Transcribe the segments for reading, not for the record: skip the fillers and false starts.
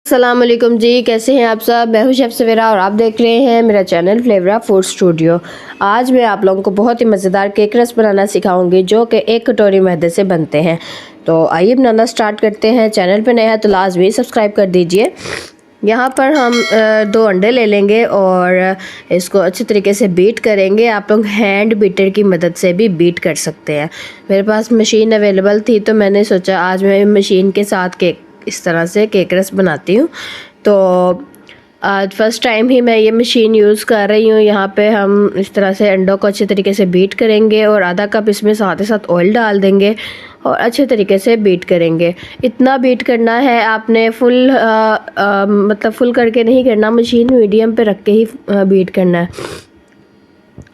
अस्सलाम वालेकुम जी, कैसे हैं आप सब। मैं हूं शेफ़ सवेरा और आप देख रहे हैं मेरा चैनल फ्लेवरा फूड स्टूडियो। आज मैं आप लोगों को बहुत ही मज़ेदार केक रस बनाना सिखाऊंगी जो कि एक कटोरी मैदे से बनते हैं। तो आइए बनाना स्टार्ट करते हैं। चैनल पे नया है तो लाजमी सब्सक्राइब कर दीजिए। यहाँ पर हम 2 अंडे ले लेंगे और इसको अच्छी तरीके से बीट करेंगे। आप लोग हैंड बीटर की मदद से भी बीट कर सकते हैं। मेरे पास मशीन अवेलेबल थी तो मैंने सोचा आज मैं मशीन के साथ केक इस तरह से केक रस बनाती हूँ। तो आज फर्स्ट टाइम ही मैं ये मशीन यूज़ कर रही हूँ। यहाँ पे हम इस तरह से अंडों को अच्छे तरीके से बीट करेंगे और आधा कप इसमें साथ ही साथ ऑयल डाल देंगे और अच्छे तरीके से बीट करेंगे। इतना बीट करना है आपने, फुल मतलब फुल करके नहीं करना, मशीन मीडियम पे रख के ही बीट करना है।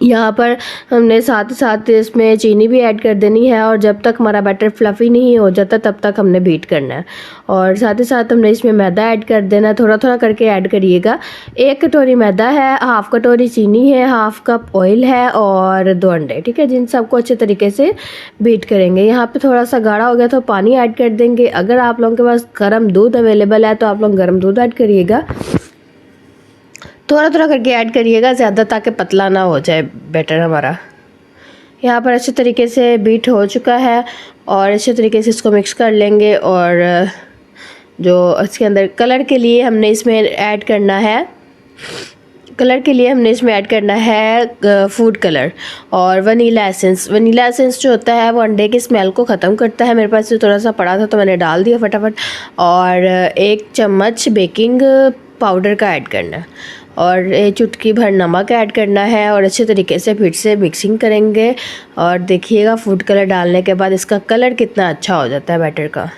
यहाँ पर हमने साथ ही साथ इसमें चीनी भी ऐड कर देनी है और जब तक हमारा बैटर फ्लफ़ी नहीं हो जाता तब तक हमने बीट करना है। और साथ ही साथ हमने इसमें मैदा ऐड कर देना है, थोड़ा थोड़ा करके ऐड करिएगा। 1 कटोरी मैदा है, हाफ़ कटोरी चीनी है, हाफ़ कप ऑयल है और 2 अंडे, ठीक है। जिन सबको अच्छे तरीके से बीट करेंगे। यहाँ पे थोड़ा सा गाढ़ा हो गया तो पानी ऐड कर देंगे। अगर आप लोगों के पास गर्म दूध अवेलेबल है तो आप लोग गर्म दूध ऐड करिएगा। थोड़ा थोड़ा करके ऐड करिएगा ज़्यादा, ताकि पतला ना हो जाए बैटर हमारा। यहाँ पर अच्छे तरीके से बीट हो चुका है और अच्छे तरीके से इसको मिक्स कर लेंगे। और जो इसके अंदर कलर के लिए हमने इसमें ऐड करना है, फूड कलर और वनीला एसेंस। वनीला एसेंस जो होता है वो अंडे की स्मेल को ख़त्म करता है। मेरे पास जो थोड़ा सा पड़ा था तो मैंने डाल दिया फटाफट। और 1 चम्मच बेकिंग पाउडर का ऐड करना है और चुटकी भर नमक ऐड करना है और अच्छे तरीके से फिर से मिक्सिंग करेंगे। और देखिएगा फूड कलर डालने के बाद इसका कलर कितना अच्छा हो जाता है बैटर का।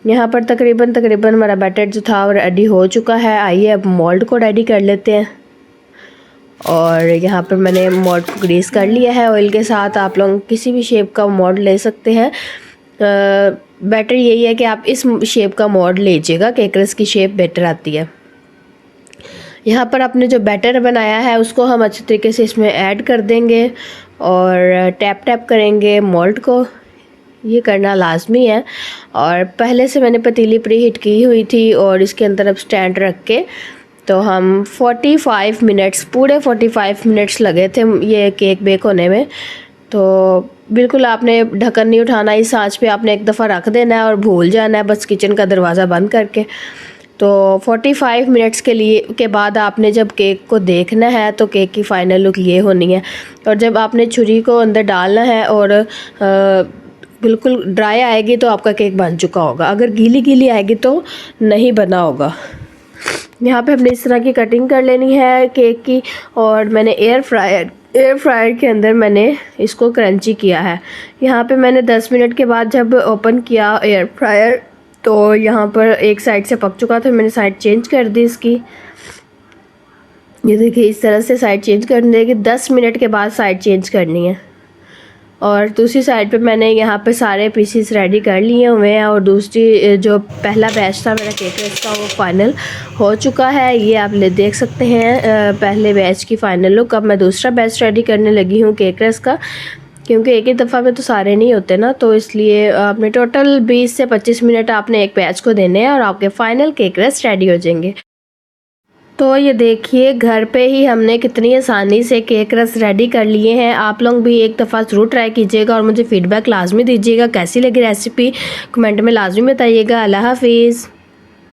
यहाँ पर तकरीबन हमारा बैटर जो था वो रेडी हो चुका है। आइए अब मोल्ड को रेडी कर लेते हैं। और यहाँ पर मैंने मोल्ड को ग्रीस कर लिया है ऑयल के साथ। आप लोग किसी भी शेप का मोल्ड ले सकते हैं। बैटर यही है कि आप इस शेप का मोल्ड लीजिएगा, केक रस की शेप बेटर आती है। यहाँ पर आपने जो बैटर बनाया है उसको हम अच्छे तरीके से इसमें ऐड कर देंगे और टैप करेंगे मोल्ड को। ये करना लाजमी है। और पहले से मैंने पतीली प्री हीट की हुई थी और इसके अंदर अब स्टैंड रख के तो हम 45 मिनट्स, पूरे 45 मिनट्स लगे थे ये केक बेक होने में। तो बिल्कुल आपने ढक्कन नहीं उठाना, इस आंच पे आपने एक दफ़ा रख देना है और भूल जाना है बस किचन का दरवाज़ा बंद करके। तो 45 मिनट्स के बाद आपने जब केक को देखना है तो केक की फ़ाइनल लुक ये होनी है। और जब आपने छुरी को अंदर डालना है और बिल्कुल ड्राई आएगी तो आपका केक बन चुका होगा। अगर गीली आएगी तो नहीं बना होगा। यहाँ पे हमने इस तरह की कटिंग कर लेनी है केक की। और मैंने एयर फ्रायर के अंदर मैंने इसको क्रंची किया है। यहाँ पे मैंने 10 मिनट के बाद जब ओपन किया एयर फ्रायर तो यहाँ पर एक साइड से पक चुका था। मैंने साइड चेंज कर दी इसकी। ये देखिए इस तरह से साइड चेंज करने के 10 मिनट के बाद साइड चेंज करनी है। और दूसरी साइड पे मैंने यहाँ पे सारे पीसेस रेडी कर लिए हुए हैं। और दूसरी जो पहला बैच था मेरा केक रस का वो फाइनल हो चुका है। ये आप देख सकते हैं पहले बैच की फाइनल लुक। अब मैं दूसरा बैच रेडी करने लगी हूँ केक रस का, क्योंकि एक ही दफ़ा में तो सारे नहीं होते ना, तो इसलिए आपने टोटल 20 से 25 मिनट आपने एक बैच को देने हैं और आपके फ़ाइनल केक रस रेडी हो जाएंगे। तो ये देखिए घर पे ही हमने कितनी आसानी से केक रस रेडी कर लिए हैं। आप लोग भी एक दफ़ा ज़रूर ट्राई कीजिएगा और मुझे फ़ीडबैक लाजमी दीजिएगा। कैसी लगी रेसिपी कमेंट में लाजमी बताइएगा। अल्लाह हाफिज़।